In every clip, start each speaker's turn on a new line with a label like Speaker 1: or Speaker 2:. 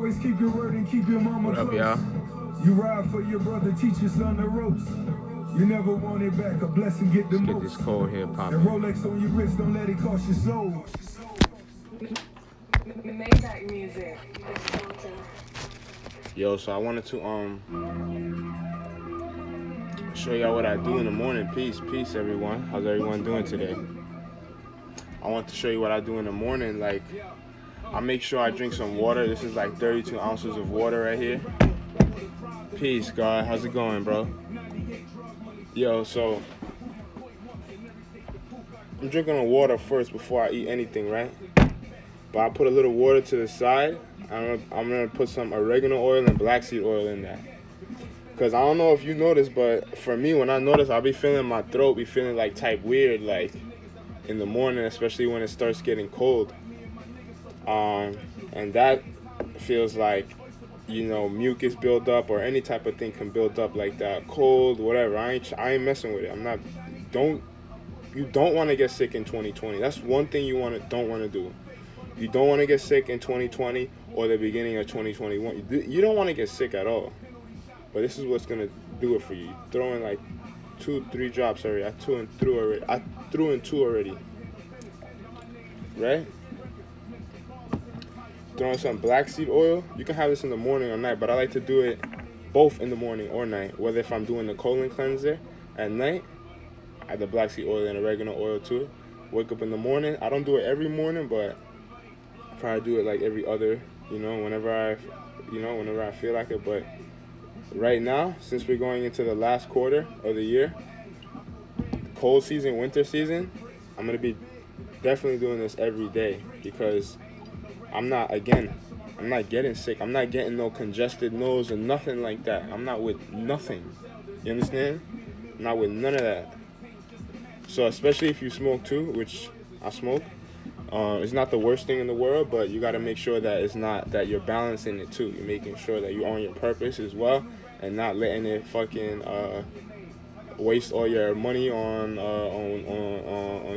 Speaker 1: Always keep your word and keep your mama
Speaker 2: What up,
Speaker 1: close.
Speaker 2: y'all?
Speaker 1: You ride for your brother, teach your son the ropes. You never want it back, a blessing get the
Speaker 2: Let's
Speaker 1: most.
Speaker 2: get this cold here
Speaker 1: And
Speaker 2: popping.
Speaker 1: Rolex on your wrist, don't let it cost your soul.
Speaker 3: Maybach music.
Speaker 2: Yo, so I wanted to show y'all what I do in the morning. Peace, everyone. How's everyone doing today? I want to show you what I do in the morning. Like, I make sure I drink some water. This is like 32 ounces of water right here. Peace, God. How's it going, bro? Yo, so I'm drinking the water first before I eat anything, right? But I put a little water to the side. I'm gonna put some oregano oil and black seed oil in that. Cause I don't know if you notice, but for me, when I notice, I'll be feeling my throat be feeling like type weird, like in the morning, especially when it starts getting cold. And that feels like, mucus build up or any type of thing can build up like that, cold, whatever. I ain't messing with it. You don't want to get sick in 2020. That's one thing don't want to do. You don't want to get sick in 2020 or the beginning of 2021. You don't want to get sick at all. But this is what's gonna do it for you. Throw in like 2-3 drops already. I threw in 2 already. Right? Throw in some black seed oil. You can have this in the morning or night, but I like to do it both in the morning or night. Whether if I'm doing the colon cleanser at night, I add the black seed oil and oregano oil to it. Wake up in the morning. I don't do it every morning, but I try to do it like every other, whenever I feel like it. But right now, since we're going into the last quarter of the year, cold season, winter season, I'm going to be definitely doing this every day because I'm not getting sick. I'm not getting no congested nose or nothing like that. I'm not with nothing. You understand? I'm not with none of that. So especially if you smoke too, which I smoke, it's not the worst thing in the world, but you got to make sure that it's not that you're balancing it too. You're making sure that you're on your purpose as well and not letting it fucking waste all your money on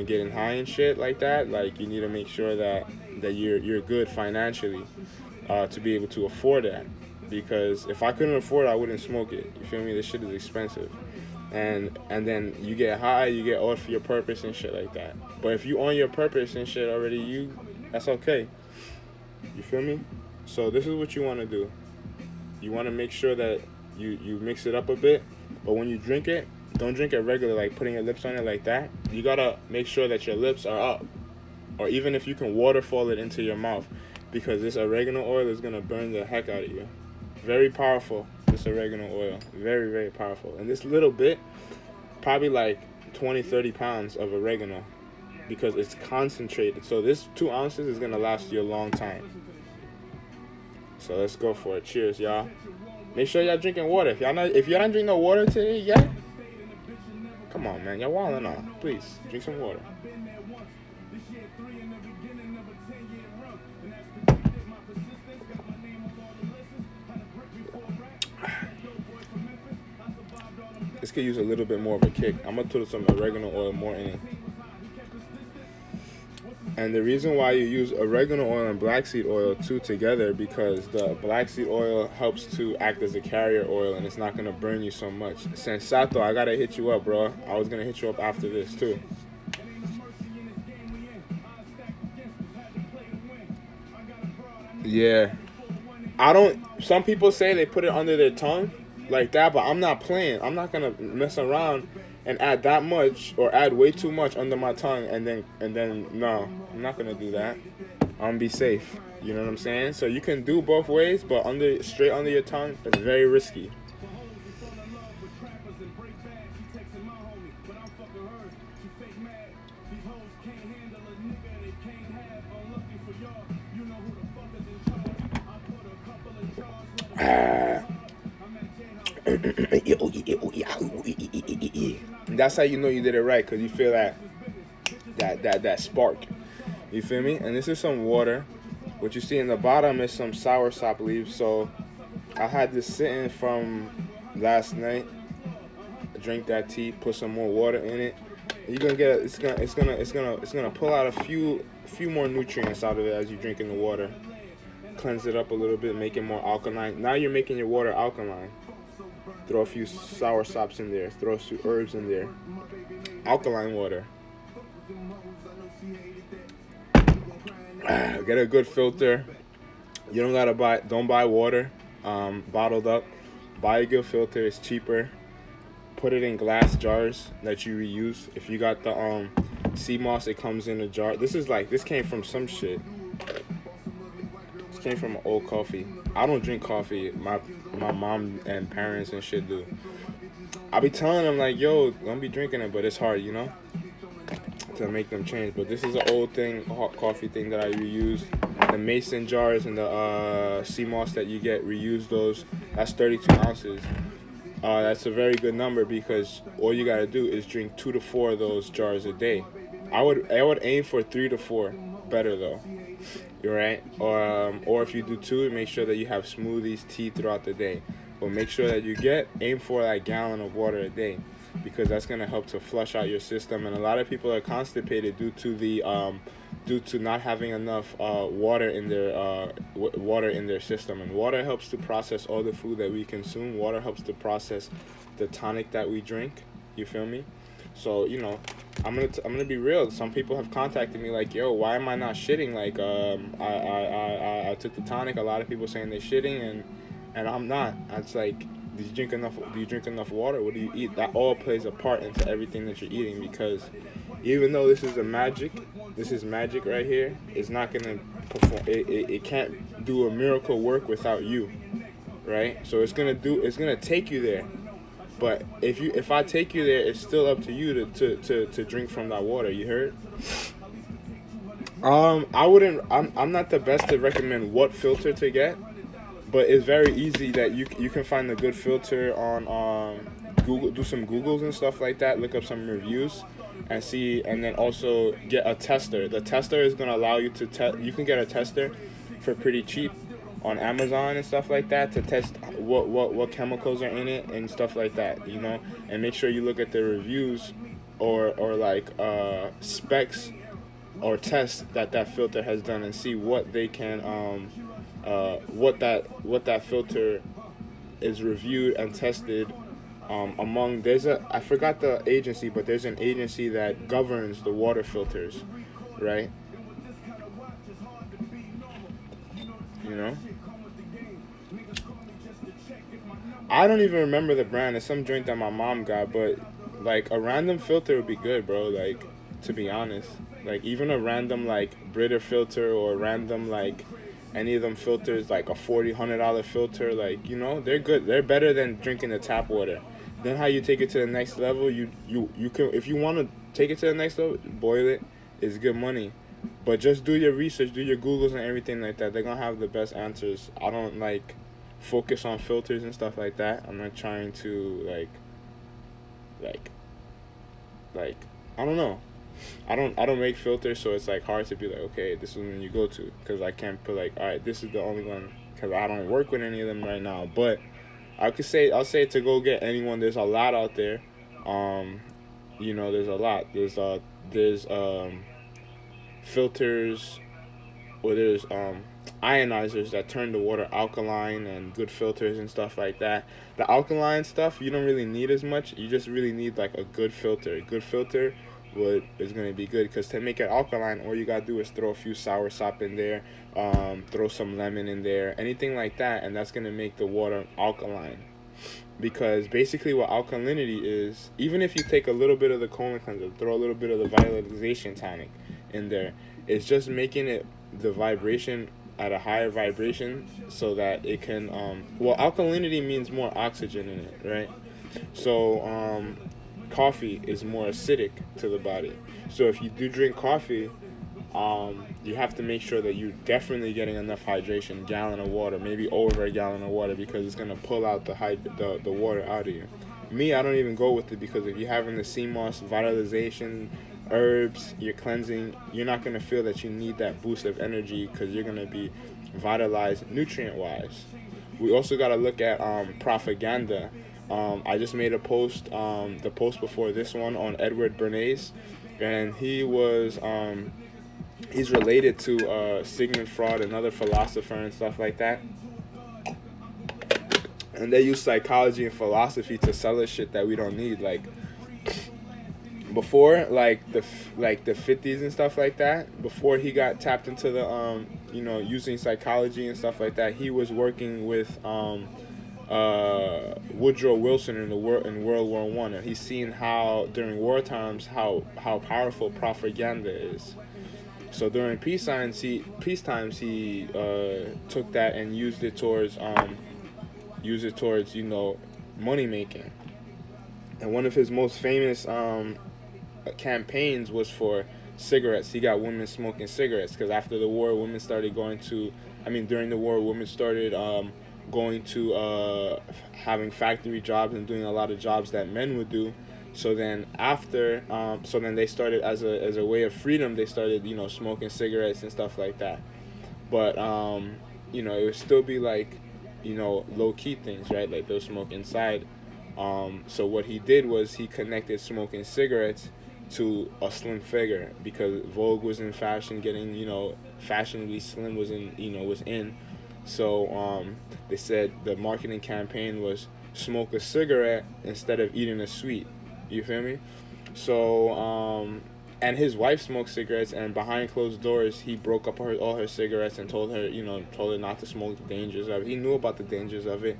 Speaker 2: getting high and shit like that. Like, you need to make sure that you're good financially to be able to afford that. Because if I couldn't afford it, I wouldn't smoke it. You feel me? This shit is expensive. And then you get high, you get off your purpose and shit like that. But if you on your purpose and shit already, that's okay. You feel me? So this is what you want to do. You want to make sure that you mix it up a bit. But when you drink it, don't drink it regular, like putting your lips on it like that. You gotta make sure that your lips are up. Or even if you can waterfall it into your mouth. Because this oregano oil is gonna burn the heck out of you. Very powerful, this oregano oil. Very, very powerful. And this little bit, probably like 20-30 pounds of oregano. Because it's concentrated. So this 2 ounces is gonna last you a long time. So let's go for it. Cheers, y'all. Make sure y'all drinking water. If y'all not drinking no water today yet, come on, man. Y'all wilding out. Please, drink some water. This could use a little bit more of a kick. I'm going to put some oregano oil more in it. And the reason why you use oregano oil and black seed oil too together, because the black seed oil helps to act as a carrier oil and it's not going to burn you so much. Sensato, I got to hit you up, bro. I was going to hit you up after this too. Yeah. Some people say they put it under their tongue like that, but I'm not playing. I'm not going to mess around and add that much or add way too much under my tongue and then no, I'm not gonna do that. I'm gonna be safe. You know what I'm saying? So you can do both ways, but straight under your tongue, it's very risky. That's how you know you did it right, because you feel that spark. You feel me? And this is some water. What you see in the bottom is some soursop leaves. So I had this sitting from last night. Drink that tea, put some more water in it. You're gonna get it's gonna pull out a few more nutrients out of it as you drink in the water. cleanse it up a little bit, make it more alkaline. Now you're making your water alkaline. Throw a few sour sops in there. Throw a few herbs in there. Alkaline water. Get a good filter. You don't buy water bottled up. Buy a good filter. It's cheaper. Put it in glass jars that you reuse. If you got the sea moss, it comes in a jar. This came from some shit. This came from an old coffee. I don't drink coffee. My mom and parents and shit do. I be telling them like, yo, don't be drinking it, but it's hard, you know, to make them change. But this is an old thing, hot coffee thing that I reuse. The mason jars and the sea moss that you get, reuse those. That's 32 ounces. That's a very good number because all you gotta do is drink 2 to 4 of those jars a day. I would aim for 3 to 4. Better though. You're right. Or if you do 2, make sure that you have smoothies, tea throughout the day. But make sure that you aim for like a gallon of water a day, because that's gonna help to flush out your system. And a lot of people are constipated due to not having enough water in their system. And water helps to process all the food that we consume. Water helps to process the tonic that we drink. You feel me? So, you know, I'm gonna be real. Some people have contacted me like, yo, why am I not shitting? Like, I took the tonic. A lot of people saying they're shitting, and I'm not. It's like, do you drink enough water? What do you eat? That all plays a part into everything that you're eating, because even though this is magic right here, it's not gonna perform. It can't do a miracle work without you, right? So it's gonna take you there. But if I take you there, it's still up to you to drink from that water. You heard? I'm not the best to recommend what filter to get, but it's very easy that you can find a good filter on Google. Do some Googles and stuff like that. Look up some reviews and see, and then also get a tester. The tester is gonna allow you to test. You can get a tester for pretty cheap on Amazon and stuff like that to test what chemicals are in it and stuff like that, you know. And make sure you look at the reviews or like specs or tests that filter has done, and see what they can what that filter is reviewed and tested among. I forgot the agency, but there's an agency that governs the water filters, right? You know, I don't even remember the brand. It's some drink that my mom got, but like a random filter would be good, bro. Like, to be honest, like even a random like Brita filter, or random like any of them filters, like a $100 filter, like, you know, they're good. They're better than drinking the tap water. Then how you take it to the next level, you can, if you want to take it to the next level, boil it. It's good money. But just do your research, do your Googles and everything like that. They're gonna have the best answers. I don't like focus on filters and stuff like that. I'm not trying to like I don't know. I don't make filters, so it's like hard to be like, okay, this is the one you go to, because I can't put like, all right, this is the only one, because I don't work with any of them right now. But I'll say to go get anyone. There's a lot out there. You know, there's a lot. There's filters, or there's ionizers that turn the water alkaline, and good filters and stuff like that. The alkaline stuff, you don't really need as much. You just really need like a good filter. A good filter is going to be good, because to make it alkaline, all you got to do is throw a few sour sop in there, throw some lemon in there, anything like that, and that's going to make the water alkaline. Because basically what alkalinity is, even if you take a little bit of the colon cleanser, throw a little bit of the vitalization tonic in there, it's just making it the vibration at a higher vibration, so that it can alkalinity means more oxygen in it, right? So coffee is more acidic to the body. So if you do drink coffee, you have to make sure that you're definitely getting enough hydration, gallon of water, maybe over a gallon of water, because it's gonna pull out the water out of you. Me, I don't even go with it, because if you're having the sea moss, vitalization, herbs, you're cleansing, you're not gonna feel that you need that boost of energy, because you're gonna be vitalized nutrient wise. We also gotta look at propaganda. I just made a post, the post before this one, on Edward Bernays, and he was He's related to Sigmund Freud, another philosopher and stuff like that. And they use psychology and philosophy to sell us shit that we don't need. Like before, like the 50s and stuff like that. Before he got tapped into the using psychology and stuff like that, he was working with Woodrow Wilson in World War One, and he's seen how during war times how powerful propaganda is. So during peace times he took that and used it towards money making. And one of his most famous campaigns was for cigarettes. He got women smoking cigarettes because after the war, women started going to. I mean, during the war, women started going to having factory jobs and doing a lot of jobs that men would do. So then they started as a way of freedom. They started smoking cigarettes and stuff like that. But it would still be like low key things, right? Like they'll smoke inside. So what he did was he connected smoking cigarettes to a slim figure because Vogue was in fashion, getting fashionably slim was in. So they said the marketing campaign was smoke a cigarette instead of eating a sweet. You feel me? So and his wife smoked cigarettes, and behind closed doors he broke up all her cigarettes and told her not to smoke, the dangers of it. He knew about the dangers of it,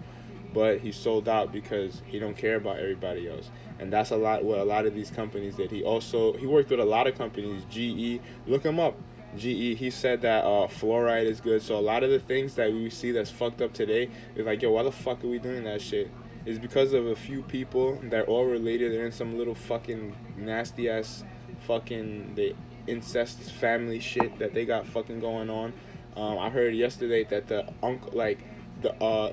Speaker 2: but he sold out because he don't care about everybody else. And that's what a lot of these companies did. He worked with a lot of companies. GE, look him up. GE, he said that fluoride is good. So a lot of the things that we see that's fucked up today is like, yo, why the fuck are we doing that shit? It's because of a few people that are all related. They're in some little fucking nasty ass fucking the incest family shit that they got fucking going on. I heard yesterday that the uncle, like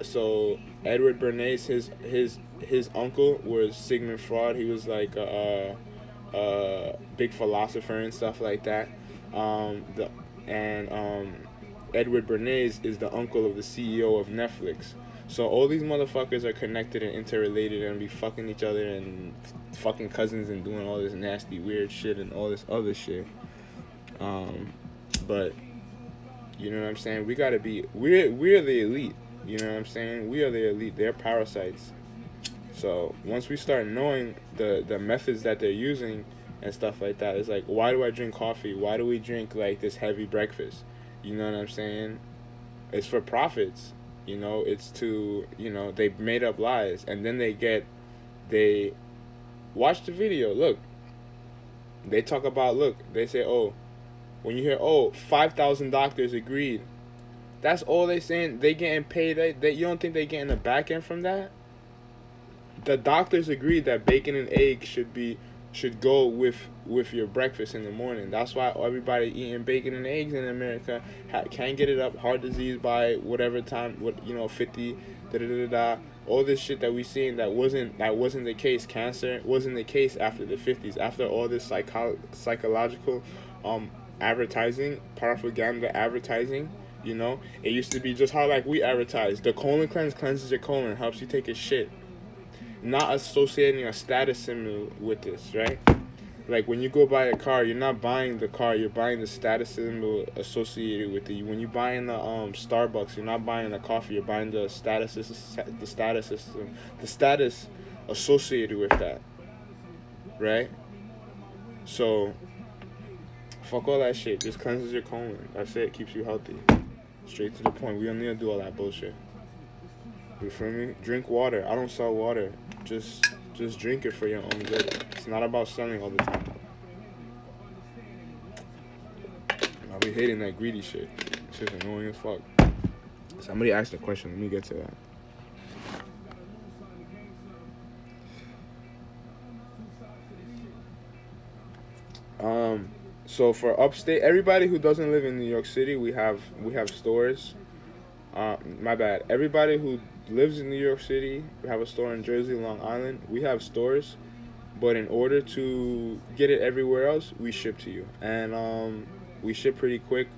Speaker 2: so Edward Bernays, his uncle was Sigmund Freud. He was like a big philosopher and stuff like that. Edward Bernays is the uncle of the CEO of Netflix. So all these motherfuckers are connected and interrelated and be fucking each other and fucking cousins and doing all this nasty weird shit and all this other shit. But you know what I'm saying? We're the elite. You know what I'm saying? We are the elite. They're parasites. So once we start knowing the methods that they're using and stuff like that, it's like, why do I drink coffee? Why do we drink like this heavy breakfast? You know what I'm saying? It's for profits. It's to they made up lies, and then they watch the video. Look, they talk about they say, oh, when you hear 5,000 doctors agreed, that's all they saying. They getting paid. You don't think they getting a back end from that? The doctors agreed that bacon and eggs should go with your breakfast in the morning. That's why everybody eating bacon and eggs in America can't get it up. Heart disease by whatever time, 50, da da da da. All this shit that we seen that wasn't the case. Cancer wasn't the case after the 50s. After all this psychological advertising, propaganda advertising. It used to be just how like we advertise. The colon cleanses your colon, helps you take a shit. Not associating a status symbol with this, right? Like when you go buy a car, you're not buying the car, you're buying the status symbol associated with it. When you buy in the Starbucks, you're not buying the coffee, you're buying the status system, the status associated with that, right? So fuck all that shit. Just cleanses your colon. That's it. Keeps you healthy. Straight to the point. We don't need to do all that bullshit. You feel me? Drink water. I don't sell water. Just drink it for your own good. It's not about selling all the time. I'll be hating that greedy shit. It's just annoying as fuck. Somebody asked a question. Let me get to that. So for upstate, everybody who doesn't live in New York City, we have stores. My bad. Everybody who lives in New York City, we have a store in Jersey, Long Island. We have stores, but in order to get it everywhere else, we ship to you, and we ship pretty quick.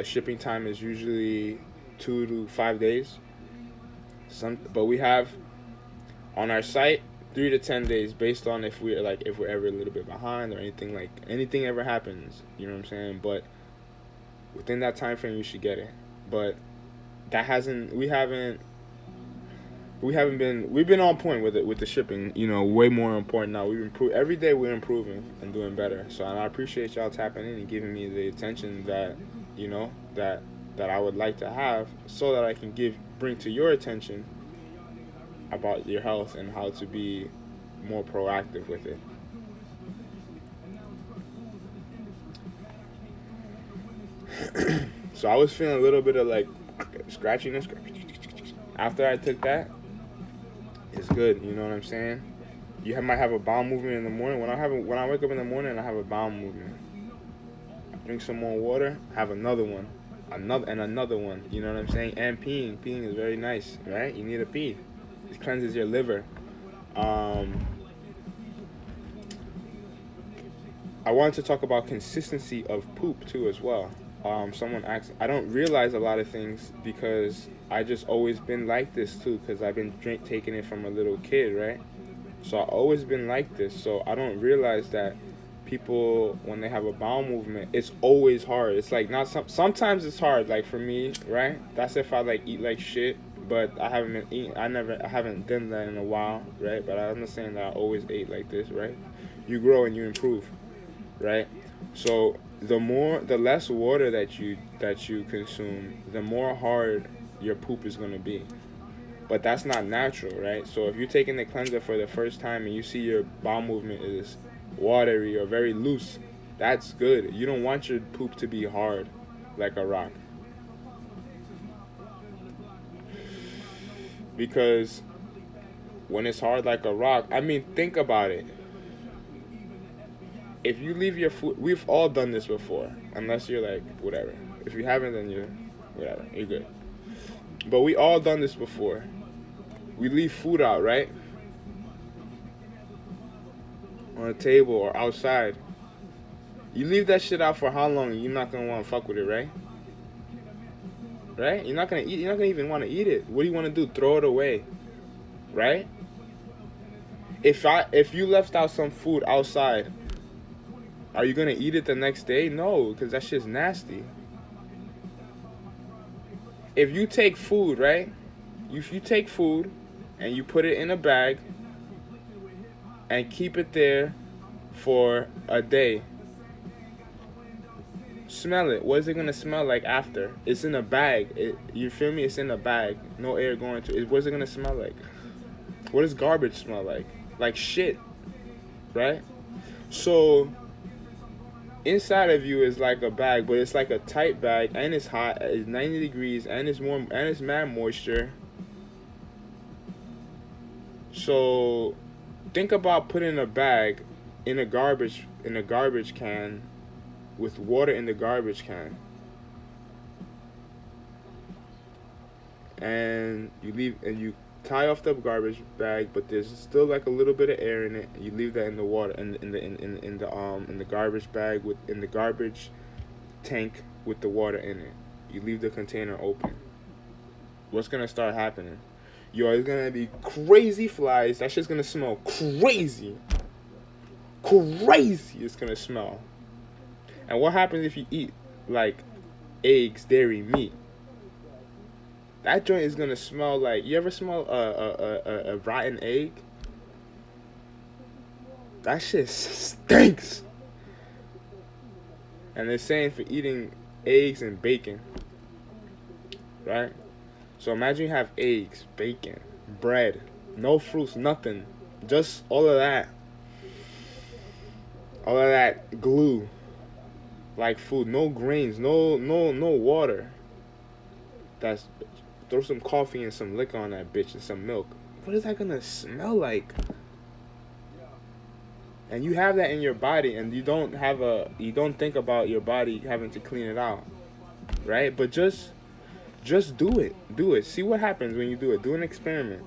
Speaker 2: Shipping time is usually 2 to 5 days. But we have on our site 3 to 10 days, based on if we're ever a little bit behind or anything ever happens. You know what I'm saying? But within that time frame, you should get it. But that hasn't we've been on point with it, with the shipping. You know, way more important now. We've improved every day. We're improving and doing better. So, and I appreciate y'all tapping in and giving me the attention that you know that I would like to have, so that I can bring to your attention about your health and how to be more proactive with it. So I was feeling a little bit of like scratchiness. After I took that, it's good. You know what I'm saying? Might have a bowel movement in the morning. When I wake up in the morning, I have a bowel movement. I drink some more water, have another one, another one. You know what I'm saying? And peeing is very nice, right? You need to pee. It cleanses your liver. I wanted to talk about consistency of poop too as well. Someone asked, I don't realize a lot of things because I just always been like this too, because I've been taking it from a little kid, right? So I've always been like this. So I don't realize that people, when they have a bowel movement, it's always hard. It's like sometimes it's hard, like for me, right? That's if I like eat like shit, but I haven't been eating. I haven't done that in a while, right? But I'm not saying that I always ate like this, right? You grow and you improve, right? So the less water that you consume, the more hard your poop is gonna be. But that's not natural, right? So if you're taking the cleanser for the first time and you see your bowel movement is watery or very loose, that's good. You don't want your poop to be hard like a rock. Because when it's hard like a rock, I mean, think about it. If you leave your food, we've all done this before, unless you're like, whatever. If you haven't, then you're, whatever, you're good. But we all done this before. We leave food out, right? On a table or outside. You leave that shit out for how long? You're not gonna want to fuck with it, right? Right? You're not gonna even want to eat it. What do you want to do? Throw it away, right? If you left out some food outside, are you gonna eat it the next day? No, because that shit's nasty. If you take food, right? If you take food and you put it in a bag and keep it there for a day, smell it. What is it gonna smell like after? It's in a bag. You feel me? It's in a bag. No air going to it. What is it gonna smell like? What does garbage smell like? Like shit, right? So inside of you is like a bag, but it's like a tight bag, and it's hot. It's 90 degrees, and it's warm, and it's mad moisture. So think about putting a bag in a garbage can with water in the garbage can, and you tie off the garbage bag, but there's still like a little bit of air in it. You leave that in the water in the garbage bag in the garbage tank with the water in it. You leave the container open. What's gonna start happening? It's gonna be crazy flies. That shit's gonna smell crazy. It's gonna smell. And what happens if you eat like eggs, dairy, meat? That joint is gonna smell like, you ever smell a rotten egg? That shit stinks. And they're saying for eating eggs and bacon, right? So imagine you have eggs, bacon, bread, no fruits, nothing, just all of that glue, like food, no grains, no water. Throw some coffee and some liquor on that bitch and some milk. What is that gonna smell like? And you have that in your body, and you don't think about your body having to clean it out, right? But just do it. See what happens when you do it. Do an experiment.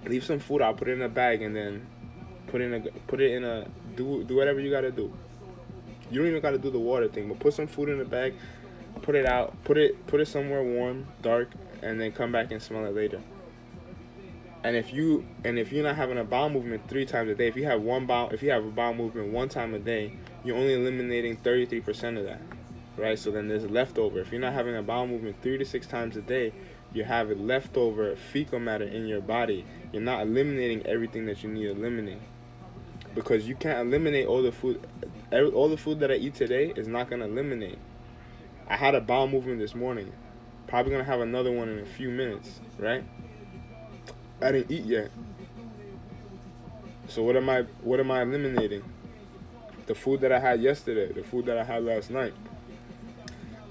Speaker 2: Leave some food out, put it in a bag, and then do whatever you gotta do. You don't even gotta do the water thing, but put some food in a bag, put it out, put it somewhere warm, dark, and then come back and smell it later. And if you're not having a bowel movement 3 times a day, if you have a bowel movement 1 time a day, you're only eliminating 33% of that, right? So then there's leftover. If you're not having a bowel movement 3 to 6 times a day, you have leftover fecal matter in your body. You're not eliminating everything that you need to eliminate, because you can't eliminate all the food. All the food that I eat today is not gonna eliminate. I had a bowel movement this morning. Probably gonna have another one in a few minutes, right? I didn't eat yet. So what am I eliminating? The food that I had yesterday, the food that I had last night.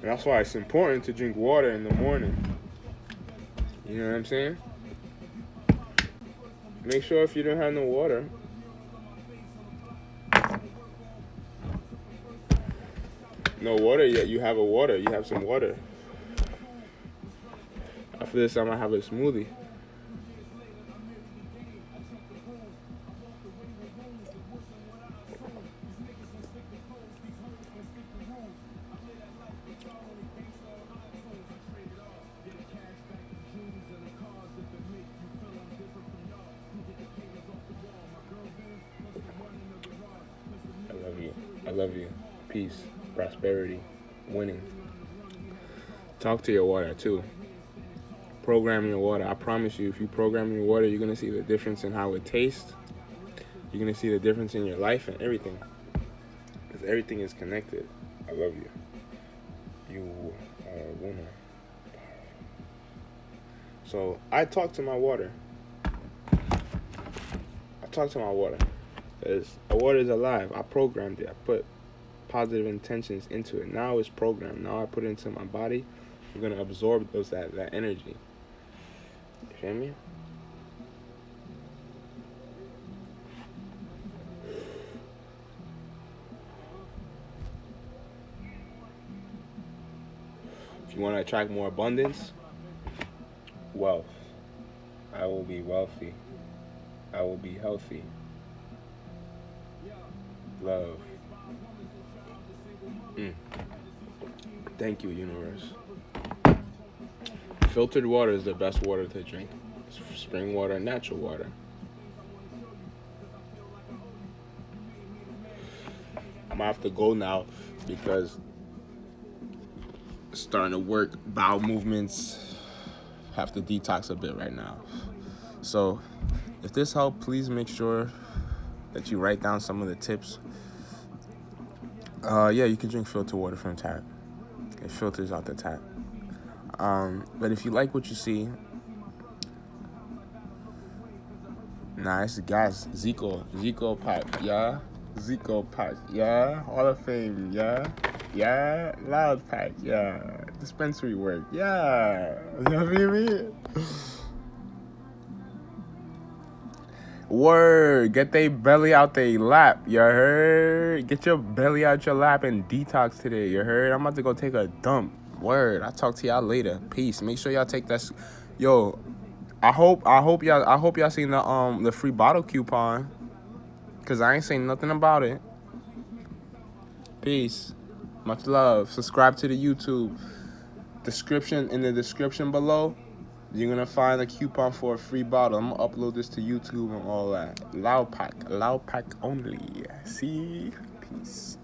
Speaker 2: And that's why it's important to drink water in the morning. You know what I'm saying? Make sure if you don't have no water, yet, you have you have some water. After this, I'm gonna have a smoothie. I love you. Peace, prosperity, winning. Talk to your water too. Program your water. I promise you, if you program your water, you're gonna see the difference in how it tastes. You're gonna see the difference in your life and everything. Because everything is connected. I love you. You are a winner. So I talk to my water. Because the water is alive. I programmed it. I put positive intentions into it. Now it's programmed. Now I put it into my body. I'm gonna absorb that energy. You feel me? If you want to attract more abundance, wealth. I will be wealthy. I will be healthy. Love. Thank you, universe. Filtered water is the best water to drink. Spring water, natural water. I'm gonna have to go now because it's starting to work. Bowel movements. Have to detox a bit right now. So if this helped, please make sure that you write down some of the tips. Yeah, you can drink filtered water from tap. It filters out the tap. But if you like what you see, nice guys. Zico Pack, yeah. Zico Pack, yeah. Hall of Fame, yeah. Loud Pack, yeah. Dispensary work, yeah. You feel me? Word, get they belly out they lap, you heard? Get your belly out your lap and detox today, you heard? I'm about to go take a dump. Word, I'll talk to y'all later. Peace. Make sure y'all take that. Yo, I hope y'all seen the free bottle coupon, cause I ain't saying nothing about it. Peace. Much love. Subscribe to the YouTube. In the description below, you're gonna find a coupon for a free bottle. I'm gonna upload this to YouTube and all that. Loud pack only. See? Peace.